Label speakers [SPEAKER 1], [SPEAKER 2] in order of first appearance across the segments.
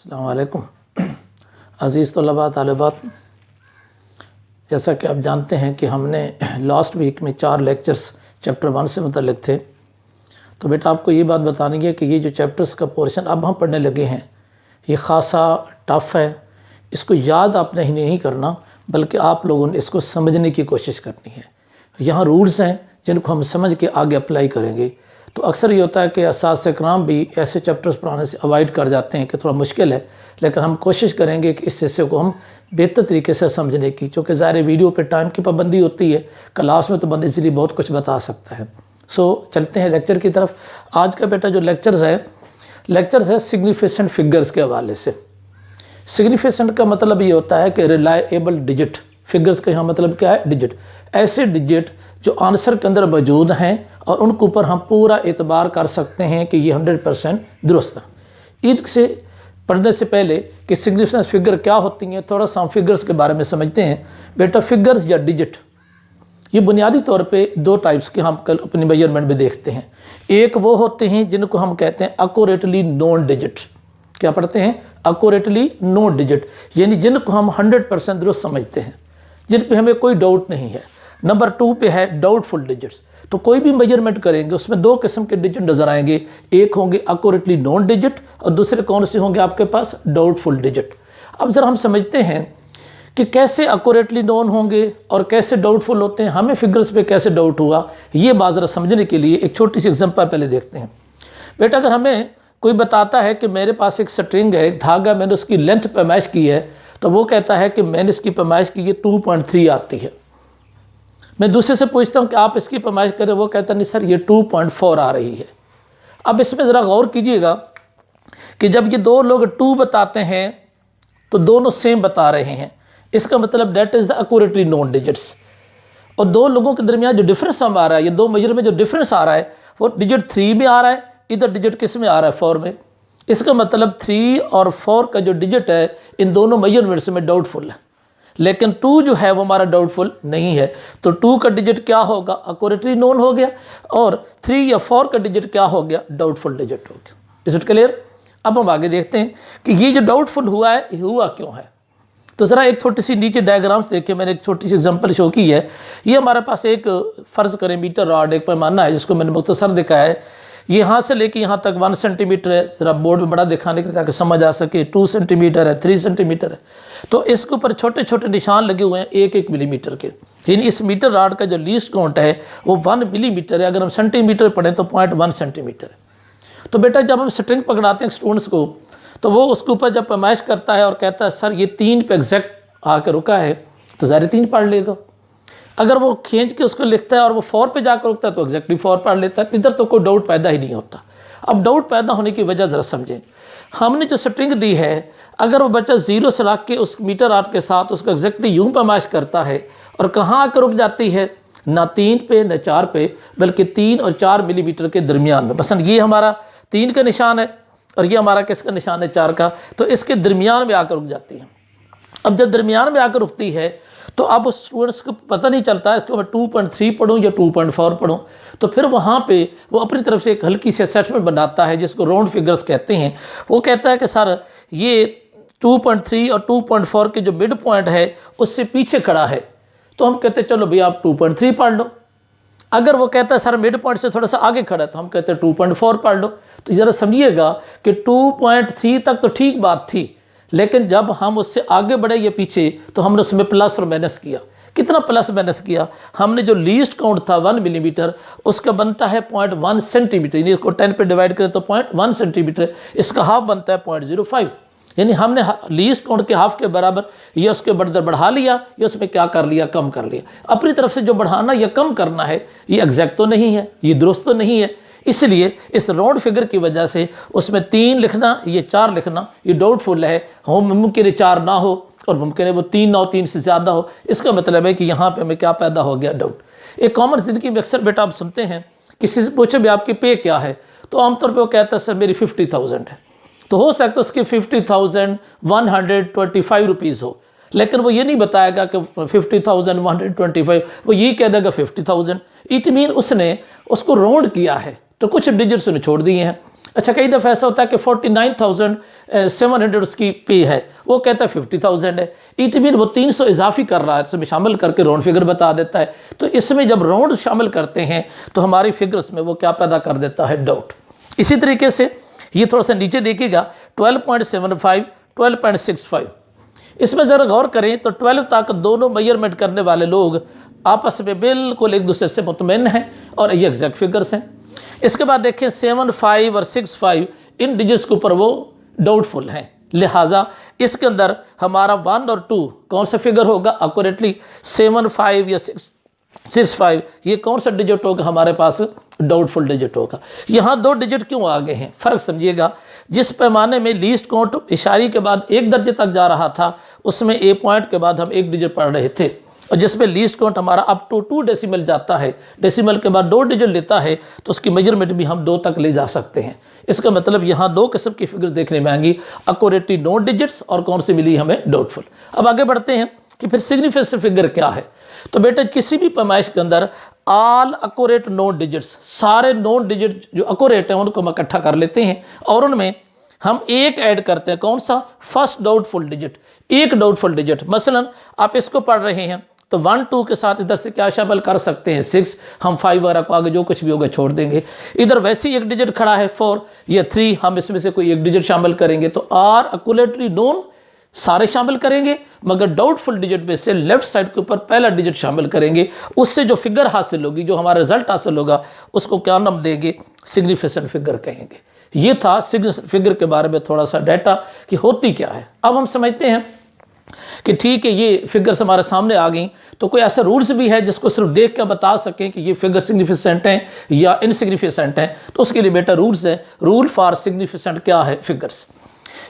[SPEAKER 1] अस्सलाम वालेकुम अज़ीज़ तलबा तालिबात, जैसा कि आप जानते हैं कि हमने लास्ट वीक में 4 लेक्चर्स चैप्टर 1 से मुतल्लिक थे। तो बेटा आपको ये बात बतानी है कि ये जो चैप्टर्स का पोर्शन अब हम पढ़ने लगे हैं ये ख़ासा टफ़ है। इसको याद आपने ही नहीं करना बल्कि आप लोगों ने इसको समझने की कोशिश करनी है। यहाँ रूल्स हैं जिनको हम समझ के आगे अप्लाई करेंगे। तो अक्सर ये होता है कि असातिज़ा इकराम भी ऐसे चैप्टर्स पढ़ाने से अवॉइड कर जाते हैं कि थोड़ा मुश्किल है, लेकिन हम कोशिश करेंगे कि इस हिस्से को हम बेहतर तरीके से समझने की, क्योंकि ज़ाहिर वीडियो पे टाइम की पाबंदी होती है। क्लास में तो बंदा इसलिए बहुत कुछ बता सकता है। चलते हैं लेक्चर की तरफ। आज का बेटा जो लेक्चर्स है सिग्निफिकेंट फिगर्स के हवाले से। सिग्निफिकेंट का मतलब ये होता है कि रिलायबल डिजिट। फिगर्स का यहाँ मतलब क्या है? डिजिट। ऐसे डिजिट जो आंसर के अंदर मौजूद हैं और उनके ऊपर हम पूरा एतबार कर सकते हैं कि ये 100% दुरुस्त है। ईद से पढ़ने से पहले कि सिग्निफिकेंट फिगर क्या होती हैं, थोड़ा सा हम फिगर्स के बारे में समझते हैं। बेटा फिगर्स या डिजिट ये बुनियादी तौर पे 2 टाइप्स के हम कल अपनी मेजरमेंट में देखते हैं। एक वो होते हैं जिनको हम कहते हैं एक्यूरेटली नोन डिजिट। क्या पढ़ते हैं? एक्यूरेटली नोन डिजिट, यानी जिनको हम 100% दुरुस्त समझते हैं, जिन पे हमें कोई डाउट नहीं है। नंबर 2 पे है डाउटफुल डिजिट्स। तो कोई भी मेजरमेंट करेंगे उसमें 2 किस्म के डिजिट नजर आएंगे। एक होंगे एक्यूरेटली नोन डिजिट और दूसरे कौन से होंगे आपके पास? Doubtful digit. अब जरा हम समझते हैं कि कैसे एक्यूरेटली नोन होंगे और कैसे डाउटफुल होते हैं। हमें फिगर्स पे कैसे डाउट हुआ ये बात जरा समझने के लिए एक छोटी सी एग्जांपल पहले देखते हैं। बेटा अगर हमें कोई बताता है कि मेरे पास एक स्ट्रिंग है, एक धागा, मैंने उसकी लेंथ पैमाइश की है, तो वो कहता है कि मैंने इसकी पैमाइश की है 2.3 आती है। मैं दूसरे से पूछता हूँ कि आप इसकी पैमाइश करें, वो कहता नहीं सर ये 2.4 आ रही है। अब इसमें ज़रा गौर कीजिएगा कि जब ये 2 लोग 2 बताते हैं तो दोनों सेम बता रहे हैं। इसका मतलब that is the accurately known digits. और 2 लोगों के दरमियान जो डिफरेंस हम आ रहा है, ये 2 मेजर में जो डिफरेंस आ रहा है वो डिजिट 3 में आ रहा है, इधर डिजिट किस में आ रहा है? 4 में। इसका मतलब 3 और 4 का जो डिजिट है इन दोनों मेजरमेंट्स में डाउटफुल है, लेकिन 2 जो है वो हमारा डाउटफुल नहीं है। तो 2 का डिजिट क्या होगा? एक्यूरेटली नोन हो गया, और 3 या 4 का डिजिट क्या हो गया? डाउटफुल डिजिट हो गया। Is it clear? अब हम आगे देखते हैं कि ये जो डाउटफुल हुआ है ये हुआ क्यों है। तो ज़रा एक छोटी सी नीचे डायग्राम्स देखिए, मैंने एक छोटी सी एग्जांपल शो की है। ये हमारे पास एक फ़र्ज़ करें मीटर रॉड, एक पैमाना है जिसको मैंने मुख्तसर दिखाया है। ये यहाँ से लेके यहाँ तक 1 सेंटीमीटर है, ज़रा बोर्ड में बड़ा दिखाने के लिए ताकि समझ आ सके। 2 सेंटीमीटर है, 3 सेंटीमीटर है। तो इसके ऊपर छोटे छोटे निशान लगे हुए हैं 1-1 मिलीमीटर के। यानी इस मीटर रॉड का जो लीस्ट काउंट है वो 1 मिलीमीटर है। अगर हम सेंटीमीटर पढ़ें तो 0.1 सेंटीमीटर है। तो बेटा जब हम स्ट्रिंग पकड़ाते हैं स्टूडेंट्स को, तो वो उसके ऊपर जब पैमाइश करता है और कहता है सर ये 3 पे एग्जैक्ट आकर रुका है, तो ज़ाहिर 3 पढ़ लेगा। अगर वो खींच के उसको लिखता है और वो 4 पे जाकर रुकता है तो एग्जैक्टली 4 पढ़ लेता है। इधर तो कोई डाउट पैदा ही नहीं होता। अब डाउट पैदा होने की वजह ज़रा समझें। हमने जो स्ट्रिंग दी है, अगर वो बच्चा 0 से रख के उस मीटर आर्ट के साथ उसको एग्जैक्टली यूं पैमाइश करता है और कहाँ आकर रुक जाती है? ना 3 पे ना 4 पे, बल्कि 3 और 4 मिलीमीटर के दरमियान में। मसलन ये हमारा 3 का निशान है और ये हमारा किसका निशान है? 4 का। तो इसके दरमियान में आकर रुक जाती है। अब जब दरमियान में आकर रुकती है तो अब उस स्टूडेंट्स को पता नहीं चलता इसको मैं 2.3 पढ़ूँ या 2.4 पढ़ूँ। तो फिर वहाँ पे वो अपनी तरफ से एक हल्की सी असेसमेंट बनाता है जिसको राउंड फिगर्स कहते हैं। वो कहता है कि सर ये 2.3 और 2.4 के जो मिड पॉइंट है उससे पीछे खड़ा है। तो हम कहते हैं चलो भैया आप 2.3 पढ़ लो। अगर वो कहता है सर मिड पॉइंट से थोड़ा सा आगे खड़ा है, तो हम कहते हैं 2.4 पढ़ लो। तो ज़रा समझिएगा कि 2.3 तक तो ठीक बात थी, लेकिन जब हम उससे आगे बढ़े या पीछे तो हमने उसमें प्लस और माइनस किया। कितना प्लस माइनस किया? हमने जो लीस्ट काउंट था 1 मिलीमीटर, उसका बनता है 0.1 सेंटीमीटर। यानी इसको 10 पे डिवाइड करें तो 0.1 सेंटीमीटर, इसका हाफ बनता है 0.05। यानी हमने लीस्ट काउंट के हाफ के बराबर या उसके बराबर बढ़ा लिया या उसमें क्या कर लिया? कम कर लिया। अपनी तरफ से जो बढ़ाना या कम करना है ये एग्जैक्ट तो नहीं है, ये दुरुस्त तो नहीं है। इसलिए इस राउंड फिगर की वजह से उसमें 3 लिखना, ये 4 लिखना, ये डाउटफुल है। हो मुमकिन है 4 ना हो और मुमकिन है वो 3 ना हो, 3 से ज़्यादा हो। इसका मतलब है कि यहाँ पे हमें क्या पैदा हो गया? डाउट। एक कॉमन ज़िंदगी में अक्सर बेटा आप सुनते हैं, किसी से पूछे भी आपकी पे क्या है, तो आमतौर पर वो कहता है सर मेरी 50,000 है। तो हो सकता है उसकी 50,125 रुपीज़ हो, लेकिन वो ये नहीं बताएगा कि 50,125, वो ये कह देगा 50,000। इट मीन उसने उसको राउंड किया है, तो कुछ डिजिट्स ने छोड़ दिए हैं। अच्छा, कई दफ़ा ऐसा होता है कि 49,700 उसकी पे है, वो कहता है 50,000 है, इट मीन वो 300 इजाफी कर रहा है, इसमें शामिल करके राउंड फिगर बता देता है। तो इसमें जब राउंड शामिल करते हैं तो हमारी फिगर्स में वो क्या पैदा कर देता है, डाउट। इसी तरीके से ये थोड़ा सा नीचे देखिएगा 12.75, 12.65, इसमें ज़रा गौर करें तो 12 तक दोनों मेजरमेंट करने वाले लोग आपस में बिल्कुल एक दूसरे से मुतमईन हैं और ये एग्जैक्ट फिगर्स हैं। इसके बाद देखें 7, 5 और 6, 5 इन डिजिट्स के ऊपर वो डाउटफुल हैं, लिहाजा इसके अंदर हमारा 1 और 2 कौन सा फिगर होगा एक्यूरेटली, 7, 5 या 6, 5, ये कौन सा डिजिट होगा हमारे पास, डाउटफुल डिजिट होगा। यहाँ 2 डिजिट क्यों आगे हैं, फ़र्क समझिएगा। जिस पैमाने में लीस्ट काउंट इशारे के बाद 1 दर्जे तक जा रहा था उसमें ए पॉइंट के बाद हम 1 डिजिट पढ़ रहे थे, और जिसमें लीस्ट काउंट हमारा अप टू 2 डेसिमल जाता है, डेसिमल के बाद 2 डिजिट लेता है, तो उसकी मेजरमेंट भी हम 2 तक ले जा सकते हैं। इसका मतलब यहाँ 2 किस्म की फिगर देखने में आएंगी, एक्यूरेटली नो डिजिट्स और कौन सी मिली हमें, डाउटफुल। अब आगे बढ़ते हैं कि फिर सिग्निफिकेंट फिगर क्या है। तो बेटा किसी भी पैमाइश के अंदर ऑल एक्यूरेट नोन डिजिट्स, सारे नोन डिजिट जो एक्यूरेट हैं उनको हम इकट्ठा कर लेते हैं और उनमें हम एक ऐड करते हैं, कौन सा, फर्स्ट डाउटफुल डिजिट, एक डाउटफुल डिजिट। मसलन आप इसको पढ़ रहे हैं तो 1, 2 के साथ इधर से क्या शामिल कर सकते हैं, 6, हम 5 वगैरह को आगे जो कुछ भी होगा छोड़ देंगे। इधर वैसे ही एक डिजिट खड़ा है 4 या 3, हम इसमें से कोई एक डिजिट शामिल करेंगे, तो आर एक्यूरेटली नोन सारे शामिल करेंगे, मगर डाउटफुल डिजिट में से लेफ्ट साइड के ऊपर पहला डिजिट शामिल करेंगे। उससे जो फिगर हासिल होगी, जो हमारा रिजल्ट हासिल होगा, उसको क्या नाम देंगे, सिग्निफिकेंट फिगर कहेंगे। ये था सिग्निफिकेंट फिगर के बारे में थोड़ा सा डाटा कि होती क्या है। अब हम समझते हैं कि ठीक है ये फिगर्स हमारे सामने आ गई, तो कोई ऐसा रूल्स भी है जिसको सिर्फ देख कर बता सकें कि ये फिगर सिग्निफिकेंट हैं या इनसिग्निफिकेंट हैं। तो उसके लिए बेटा रूल्स है, रूल फॉर सिग्निफिकेंट क्या है फिगर्स।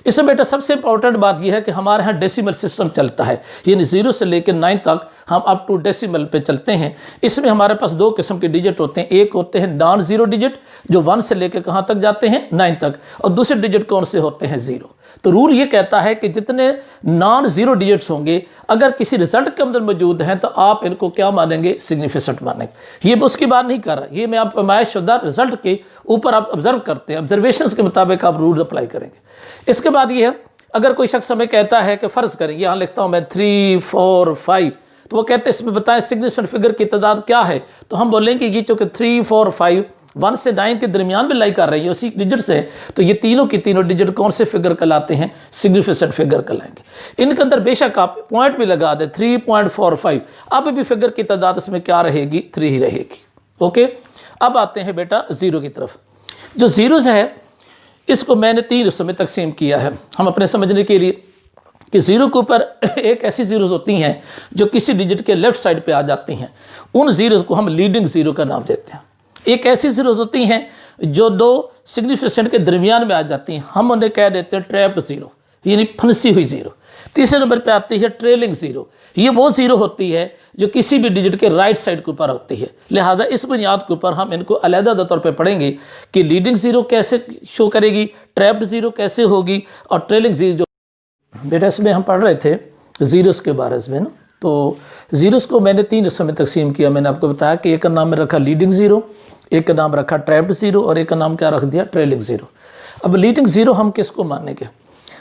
[SPEAKER 1] इसमें बेटा सबसे इंपॉर्टेंट बात यह है कि हमारे यहाँ डेसिमल सिस्टम चलता है, यानी 0 से लेकर 9 तक हम अप टू डेसिमल पे चलते हैं। इसमें हमारे पास 2 किस्म के डिजिट होते हैं, एक होते हैं नॉन जीरो डिजिट जो 1 से लेकर कहाँ तक जाते हैं, 9 तक, और दूसरे डिजिट कौन से होते हैं, 0। तो रूल ये कहता है कि जितने नॉन जीरो डिजिट्स होंगे अगर किसी रिजल्ट के अंदर मौजूद हैं तो आप इनको क्या मानेंगे, सिग्निफिकेंट मानेंगे। ये उसकी बात नहीं कर रहा, ये मैं आप पैमाइशुदा रिजल्ट के ऊपर आप ऑब्जर्व करते हैं, ऑब्जर्वेशन के मुताबिक आप रूल्स अप्लाई करेंगे। इसके बाद ये है, अगर कोई शख्स हमें कहता है कि फ़र्ज़ करें, यहाँ लिखता हूँ मैं 3, 4, 5, तो वो कहते हैं इसमें बताएं सिग्निफिकेंट फिगर की तादाद क्या है, तो हम बोलेंगे ये चूँकि 3, 4, 5 1 से 9 के दरमियान में लाई कर रही है उसी डिजिट से, तो ये तीनों की तीनों डिजिट कौन से फिगर कहलाते हैं, सिग्निफिकेंट फिगर कहलाएंगे। इनके अंदर बेशक आप पॉइंट भी लगा दें 3.45, अब भी फिगर की तादाद इसमें क्या रहेगी, 3 ही रहेगी। ओके, अब आते हैं बेटा 0 की तरफ। जो जीरोज़ है इसको मैंने 3 हिस्सों में तकसीम किया है हम अपने समझने के लिए, कि 0 के ऊपर एक ऐसी जीरोज़ होती हैं जो किसी डिजिट के लेफ्ट साइड पे आ जाती हैं, उन जीरोज़ को हम लीडिंग ज़ीरो का नाम देते हैं। एक ऐसी जीरोज़ होती हैं जो 2 सिग्निफिकेंट के दरमियान में आ जाती हैं, हम उन्हें कह देते हैं ट्रैप ज़ीरो, यानी फंसी हुई ज़ीरो। तीसरे नंबर पे आती है ट्रेलिंग ज़ीरो, ये वो ज़ीरो होती है जो किसी भी डिजिट के राइट साइड के ऊपर होती है। लिहाजा इस बुनियाद के ऊपर हम इनको अलग-अलग तौर पे पढ़ेंगे कि लीडिंग ज़ीरो कैसे शो करेगी, ट्रैप्ड ज़ीरो कैसे होगी, और ट्रेलिंग ज़ीरो। बेटा इसमें हम पढ़ रहे थे ज़ीरोज़ के बारे में ना, तो ज़ीरोज़ को मैंने 3 हिस्सों में तकसीम किया। मैंने आपको बताया कि एक का नाम में रखा लीडिंग ज़ीरो, एक का नाम रखा ट्रैप्ड ज़ीरो, और एक का नाम क्या रख दिया, ट्रेलिंग ज़ीरो। अब लीडिंग ज़ीरो हम किसको मानेंगे,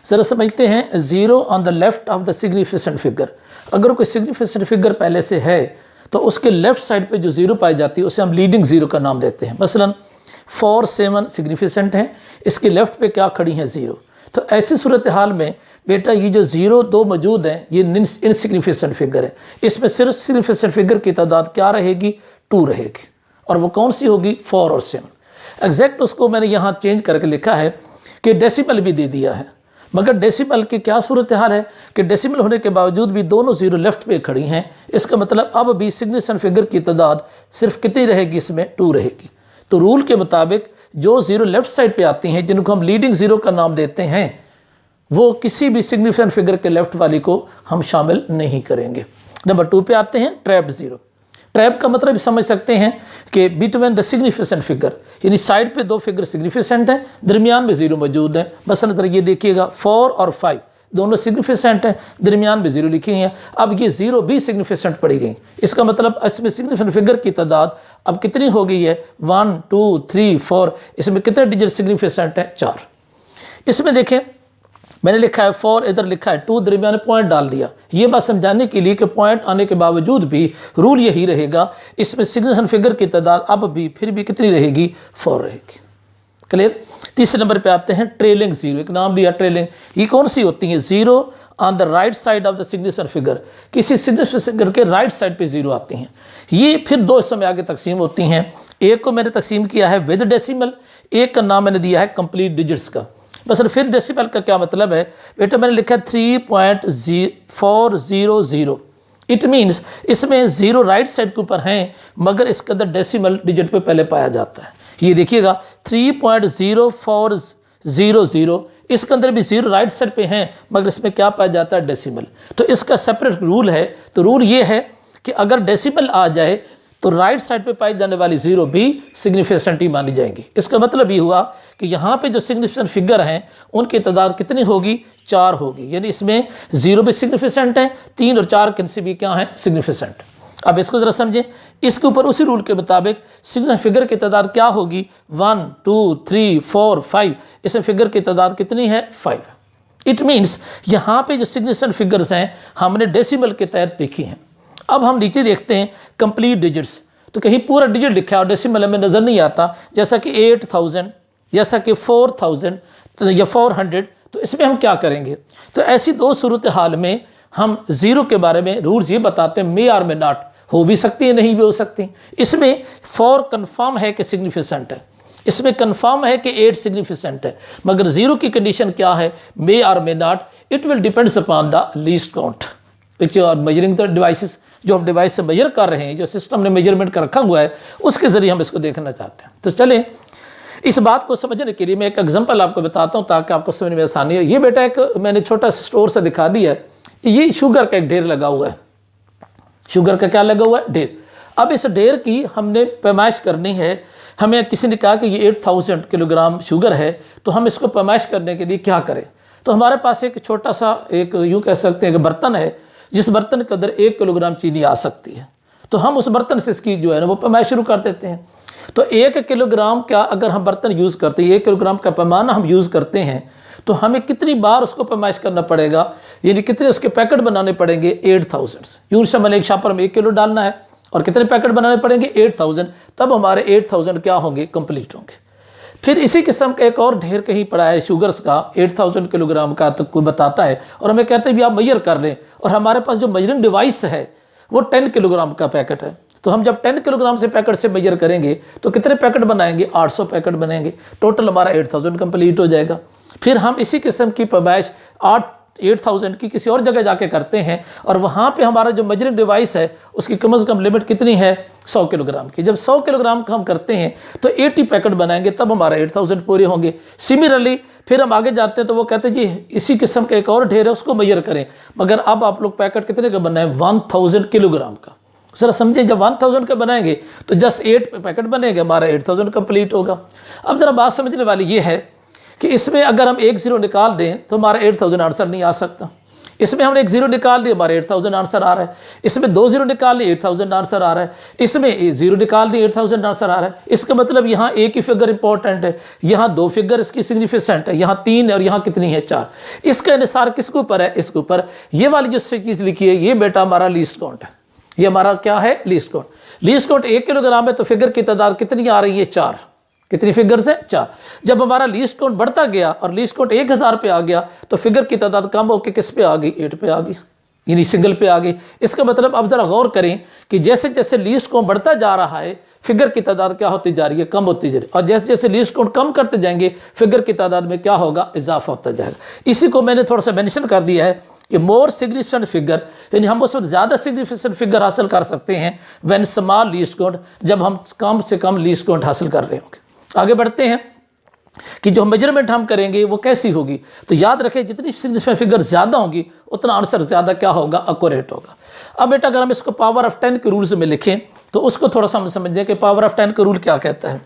[SPEAKER 1] ज़रा समझते हैं। 0 on the left of the significant figure, अगर कोई सिग्निफिकेंट फिगर पहले से है तो उसके लेफ्ट साइड पे जो 0 पाई जाती है उसे हम लीडिंग ज़ीरो का नाम देते हैं। मसलन 4, 7 सिग्निफिकेंट हैं, इसके लेफ्ट पे क्या खड़ी हैं, 0। तो ऐसी सूरत हाल में बेटा ये जो 0, 2 मौजूद हैं ये इनसिग्निफिकेंट फिगर है, इसमें सिर्फ सिग्निफिकेंट फिगर की तादाद क्या रहेगी, 2 रहेगी, और वो कौन सी होगी, 4 और 7। एग्जैक्ट उसको मैंने यहाँ चेंज करके लिखा है कि डेसिमल भी दे दिया है, मगर डेसिमल की क्या सूरत हाल है कि डेसिमल होने के बावजूद भी दोनों 0 लेफ्ट पे खड़ी हैं। इसका मतलब अब भी सिग्निफिकेंट फिगर की तादाद सिर्फ कितनी रहेगी, इसमें 2 रहेगी। तो रूल के मुताबिक जो 0 लेफ्ट साइड पे आती हैं, जिनको हम लीडिंग ज़ीरो का नाम देते हैं, वो किसी भी सिग्निफिकेंट फिगर के लेफ्ट वाली को हम शामिल नहीं करेंगे। नंबर 2 पे आते हैं ट्रैप ज़ीरो। ट्रैप का मतलब समझ सकते हैं कि बिटवीन द सिग्निफिकेंट फिगर, यानी साइड पे 2 फिगर सिग्निफिकेंट हैं, दरमियान में 0 मौजूद है। मसलन जरा ये देखिएगा 4 और 5 दोनों सिग्निफिकेंट हैं, दरमियान में 0 लिखी हैं। अब ये 0 भी सिग्निफिकेंट पड़ी गई। इसका मतलब इसमें सिग्निफिकेंट फिगर की तादाद अब कितनी हो गई है? 1 2 3 4। इसमें कितने डिजिट सिग्निफिकेंट हैं? 4। इसमें देखें मैंने लिखा है 4, इधर लिखा है 2, दरमियान पॉइंट डाल दिया। ये बात समझाने के लिए कि पॉइंट आने के बावजूद भी रूल यही रहेगा, इसमें सिग्निफिकेंट फिगर की तादाद अब भी फिर भी कितनी रहेगी? 4 रहेगी। क्लियर। तीसरे नंबर पे आते हैं ट्रेलिंग 0। एक नाम दिया ट्रेलिंग। ये कौन सी होती है? 0 on the right side of the significant figure. किसी सिग्निफिकेंट फिगर के राइट साइड पे 0 आती हैं। ये फिर दो हिस्सों में आगे तकसीम होती हैं। एक को मैंने तकसीम किया है विद डेसिमल, एक का नाम मैंने दिया है कंप्लीट डिजिट्स का। बस फिर डेसिमल का क्या मतलब है बेटा? मैंने लिखा है 3.400। इट मीन्स इसमें 0 राइट साइड के ऊपर हैं, मगर इसके अंदर डेसिमल डिजिट पे पहले पाया जाता है। ये देखिएगा 3.0400, इसके अंदर भी 0 राइट साइड पे हैं, मगर इसमें क्या पाया जाता है? डेसिमल। तो इसका सेपरेट रूल है। तो रूल ये है कि अगर डेसिमल आ जाए तो राइट साइड पे पाई जाने वाली 0 भी सिग्निफिकेंट ही मानी जाएंगी। इसका मतलब ये हुआ कि यहाँ पे जो सिग्निफिकेंट फिगर हैं उनकी तादाद कितनी होगी? 4 होगी। यानी इसमें 0 भी सिग्निफिकेंट है, 3 और 4 किन से भी क्या है? सिग्निफिकेंट। अब इसको जरा समझें। इसके ऊपर उसी रूल के मुताबिक सिग्निफिकेंट फिगर की तादाद क्या होगी? 1 2 3 4 5। इसमें फिगर की तादाद कितनी है? 5। इट मीन्स यहाँ पे जो सिग्निफिकेंट फिगर्स हैं हमने डेसिमल के तहत लिखी हैं। अब हम नीचे देखते हैं कंप्लीट डिजिट्स। तो कहीं पूरा डिजिट लिखा है और डेसिमल में नज़र नहीं आता, जैसा कि 8000, जैसा कि 4000 या 400। तो इसमें हम क्या करेंगे? तो ऐसी दो सूरत हाल में हम 0 के बारे में रूल्स ये बताते हैं, मे और मे नॉट, हो भी सकती है नहीं भी हो सकती। इसमें 4 कन्फर्म है कि सिग्निफिकेंट है, इसमें कन्फर्म है कि 8 सिग्निफिकेंट है, मगर 0 की कंडीशन क्या है? मे और may not. It will depends upon the least count which you are measuring the devices. जो हम डिवाइस से मेजर कर रहे हैं, जो सिस्टम ने मेजरमेंट का रखा हुआ है, उसके जरिए हम इसको देखना चाहते हैं। तो चलें इस बात को समझने के लिए मैं एक एग्जांपल आपको बताता हूं ताकि आपको समझने में आसानी हो। ये बेटा एक मैंने छोटा सा स्टोर से दिखा दिया है। ये शुगर का एक ढेर लगा हुआ है। शुगर का क्या लगा हुआ है? ढेर। अब इस ढेर की हमने पैमाइश करनी है। हमें किसी ने कहा कि ये 8000 किलोग्राम शुगर है, तो हम इसको पैमाइश करने के लिए क्या करें? तो हमारे पास एक छोटा सा एक यूँ कह सकते हैं कि बर्तन है, जिस बर्तन के अंदर 1 किलोग्राम चीनी आ सकती है। तो हम उस बर्तन से इसकी जो है ना वो पैमाइश शुरू कर देते हैं। तो 1 किलोग्राम का अगर हम बर्तन यूज़ करते हैं, 1 किलोग्राम का पैमाना हम यूज़ करते हैं, तो हमें कितनी बार उसको पैमाइश करना पड़ेगा? यानी कितने उसके पैकेट बनाने पड़ेंगे? 8000। यूँ समझ एक शापर में 1 किलो डालना है और कितने पैकेट बनाने पड़ेंगे? 8000। तब हमारे 8000 क्या होंगे? कंप्लीट होंगे। फिर इसी किस्म का एक और ढेर कहीं पड़ा है शुगर्स का, 8000 किलोग्राम का, तो कोई बताता है और हमें कहते हैं भी आप मेजर कर लें, और हमारे पास जो मेजरिंग डिवाइस है वो 10 किलोग्राम का पैकेट है। तो हम जब 10 किलोग्राम से पैकेट से मेजर करेंगे तो कितने पैकेट बनाएंगे? 800 पैकेट बनेंगे। टोटल हमारा 8000 कंप्लीट हो जाएगा। फिर हम इसी किस्म की पैमाइश 8000 की किसी और जगह जाके करते हैं, और वहाँ पे हमारा जो मेजरिंग डिवाइस है उसकी कम से कम लिमिट कितनी है? 100 किलोग्राम की। जब 100 किलोग्राम का हम करते हैं तो 80 पैकेट बनाएंगे, तब हमारा 8000 पूरे होंगे। सिमिलरली फिर हम आगे जाते हैं तो वो कहते हैं जी इसी किस्म का एक और ढेर है, उसको मेजर करें, मगर अब आप लोग पैकेट कितने का बनाए? 1000 किलोग्राम का। जरा समझे, जब 1000 का बनाएंगे तो जस्ट 8 पैकेट बनेंगे, हमारा 8000 कंप्लीट होगा। अब जरा बात समझने वाली ये है कि इसमें अगर हम 1 0 निकाल दें तो हमारा 8000 आंसर नहीं आ सकता। इसमें हमने 1 0 निकाल दिया, हमारे 8000 आंसर आ रहा है। इसमें 2 0 निकाल लिए, 8000 आंसर आ रहा है। इसमें 0 निकाल दिए, 8000 आंसर आ रहा है। इसका मतलब यहाँ एक ही फिगर इंपॉर्टेंट है, यहाँ 2 फिगर इसकी सिग्निफिकेंट है, यहाँ 3 है और यहाँ कितनी है? 4। इसका अनुसार किसके ऊपर है? इसके ऊपर। ये वाली जो चीज़ लिखी है ये बेटा हमारा लीस्ट काउंट है। ये हमारा क्या है? Least count. Least count 1 kilogram है तो फिगर की तादाद कितनी आ रही है? 4। कितनी फिगर्स है? 4। जब हमारा लीस्ट काउंट बढ़ता गया और लीस्ट काउंट 1000 पे आ गया तो फिगर की तादाद कम होकर किस पे आ गई? 8 पे आ गई, यानी सिंगल पे आ गई। इसका मतलब अब जरा गौर करें कि जैसे जैसे लीस्ट काउंट बढ़ता जा रहा है फिगर की तादाद क्या होती जा रही है? कम होती जा रही है। और जैसे जैसे लीस्ट काउंट कम करते जाएंगे फिगर की तादाद में क्या होगा? इजाफा होता जाएगा। इसी को मैंने थोड़ा सा मेंशन कर दिया है कि मोर सिग्निफिकेंट फिगर, यानी हम उस वक्त ज़्यादा सिग्निफिकेंट फिगर हासिल कर सकते हैं व्हेन स्मॉल लीस्ट काउंट, जब हम कम से कम लीस्ट काउंट हासिल कर रहे होंगे। आगे बढ़ते हैं कि जो मेजरमेंट हम करेंगे वो कैसी होगी। तो याद रखें जितनी सिग्निफिकेंट फिगर ज़्यादा होंगी उतना आंसर ज़्यादा क्या होगा? एक्यूरेट होगा। अब बेटा अगर हम इसको पावर ऑफ 10 के रूल्स में लिखें तो उसको थोड़ा सा हम समझें कि पावर ऑफ 10 का रूल क्या कहता है।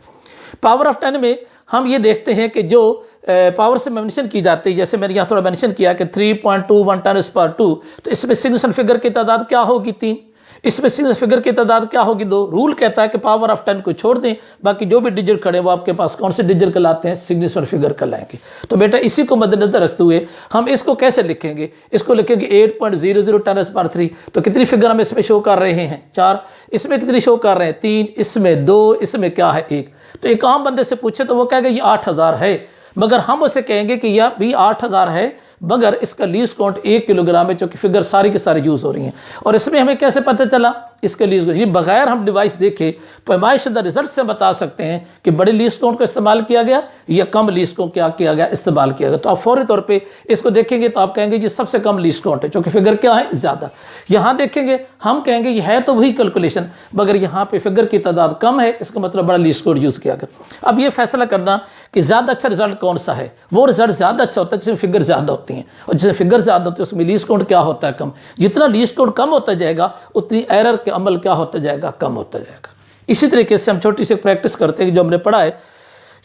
[SPEAKER 1] पावर ऑफ 10 में हम ये देखते हैं कि जो पावर से मेंशन की जाती है, जैसे मैंने यहाँ थोड़ा मेंशन किया कि 3.21 10⁻², तो इसमें सिग्निफिकेंट फिगर की तादाद क्या होगी 3, इसमें सिग्निफिकेंट फिगर की तादाद क्या होगी 2। रूल कहता है कि पावर ऑफ 10 को छोड़ दें, बाकी जो भी डिजिट खड़े वो आपके पास कौन से डिजिट कहलाते हैं, सिग्निफिकेंट फिगर कहलाएंगे। तो बेटा इसी को मद्देनजर रखते हुए हम इसको कैसे लिखेंगे, इसको लिखेंगे 8.00 10⁻³ तो कितनी फिगर हम इसमें शो कर रहे हैं 4, इसमें कितनी शो कर रहे हैं 3, इसमें 2, इसमें क्या है 1। तो एक आम बंदे से पूछे तो वो कहेगा ये 8000 है, मगर हम उसे कहेंगे कि यह भी 8000 है मगर इसका लीस्ट काउंट 1 किलोग्राम है, चूंकि फिगर सारी की सारी यूज़ हो रही हैं। और इसमें हमें कैसे पता चला इसके लीस्ट, ये बगैर हम डिवाइस देखे पैमाइशुदा रिजल्ट से बता सकते हैं कि बड़े लीस्ट काउंट का इस्तेमाल किया गया या कम लीस्ट काउंट क्या किया गया, इस्तेमाल किया गया। तो आप फौरी तौर पे इसको देखेंगे तो आप कहेंगे ये सबसे कम लीस्ट काउंट है, क्योंकि फिगर क्या है ज़्यादा। यहाँ देखेंगे हम कहेंगे ये है तो वही कैलकुलेशन, मगर यहाँ पे फिगर की तादाद कम है, इसका मतलब बड़ा लीस्ट काउंट यूज़ किया गया। अब ये फैसला करना कि ज़्यादा अच्छा रिजल्ट कौन सा है, वो रिजल्ट ज़्यादा अच्छा होता है जिसमें फिगर ज़्यादा होती हैं, और जिसमें फिगर ज़्यादा होती है उसमें लीस्ट काउंट क्या होता है कम। जितना लीस्ट काउंट कम होता जाएगा उतनी एरर के अमल क्या होता जाएगा, कम होता जाएगा। इसी तरीके से हम छोटी सी प्रैक्टिस करते हैं, जो हमने पढ़ा है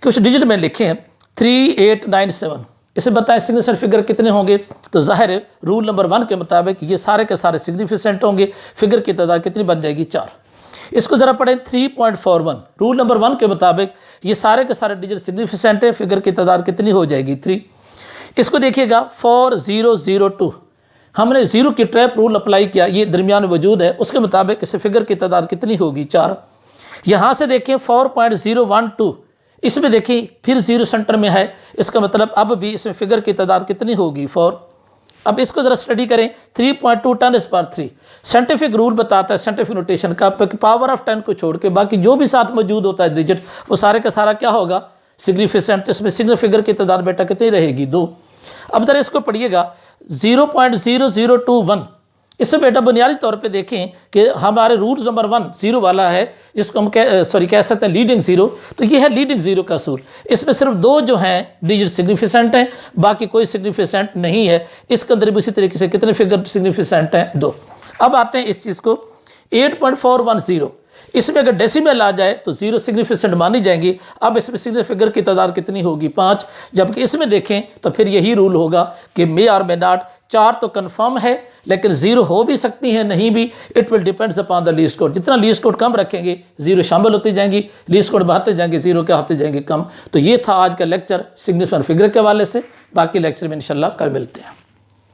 [SPEAKER 1] कुछ डिजिट में लिखे हैं 3897, इसे बताएं सिग्निफिकेंट फिगर कितने होंगे। तो जाहिर है रूल नंबर 1 के मुताबिक ये सारे के सारे सिग्निफिकेंट होंगे, फिगर की तादाद कितनी बन जाएगी 4। इसको ज़रा पढ़ें 3.41, रूल नंबर 1 के मुताबिक ये सारे के सारे डिजिट सिग्निफिकेंट है, फिगर की तादाद कितनी हो जाएगी 3। इसको देखिएगा 4002, हमने 0 की ट्रैप रूल अप्लाई किया, ये दरमियान वजूद है, उसके मुताबिक इसे फिगर की तादाद कितनी होगी 4। यहाँ से देखें 4.012, इसमें देखिए फिर 0 सेंटर में है, इसका मतलब अब भी इसमें फिगर की तादाद कितनी होगी 4। अब इसको ज़रा स्टडी करें 3.2 10⁻³ साइंटिफिक रूल बताता है, साइंटिफिक नोटेशन का, पावर ऑफ 10 को छोड़ के बाकी जो भी साथ मौजूद होता है डिजिट वो सारे का सारा क्या होगा सिग्निफिकेंट। इसमें सिग्निफिकेंट फिगर की तादाद बेटा कितनी रहेगी 2। अब जरा इसको पढ़िएगा 0.0021, इससे बेटा बुनियादी तौर पे देखें कि हमारे रूल नंबर 1 0 वाला है, जिसको हम कह सकते हैं लीडिंग 0, तो ये है लीडिंग 0 का सूल। इसमें सिर्फ 2 जो हैं डिजिट सिग्निफिकेंट हैं, बाकी कोई सिग्निफिकेंट नहीं है। इसके अंदर भी इसी तरीके से कितने फिगर सिग्निफिकेंट हैं 2। अब आते हैं इस चीज़ को 8.410, इसमें अगर डेसिमल आ जाए तो 0 सिग्निफिकेंट मानी जाएंगी। अब इसमें सिग्निफिकेंट फिगर की तादाद कितनी होगी 5, जबकि इसमें देखें तो फिर यही रूल होगा कि मे और मे नॉट, 4 तो कन्फर्म है लेकिन 0 हो भी सकती है नहीं भी, it will depends upon the least count. जितना लीस्ट काउंट कम रखेंगे 0 शामिल होती जाएंगी, लीस्ट काउंट बढ़ाते जाएंगे 0 क्या होते जाएंगे कम। तो ये था आज का लेक्चर सिग्निफिकेंट फिगर के हवाले से, बाकी लेक्चर में इंशाल्लाह कल मिलते हैं।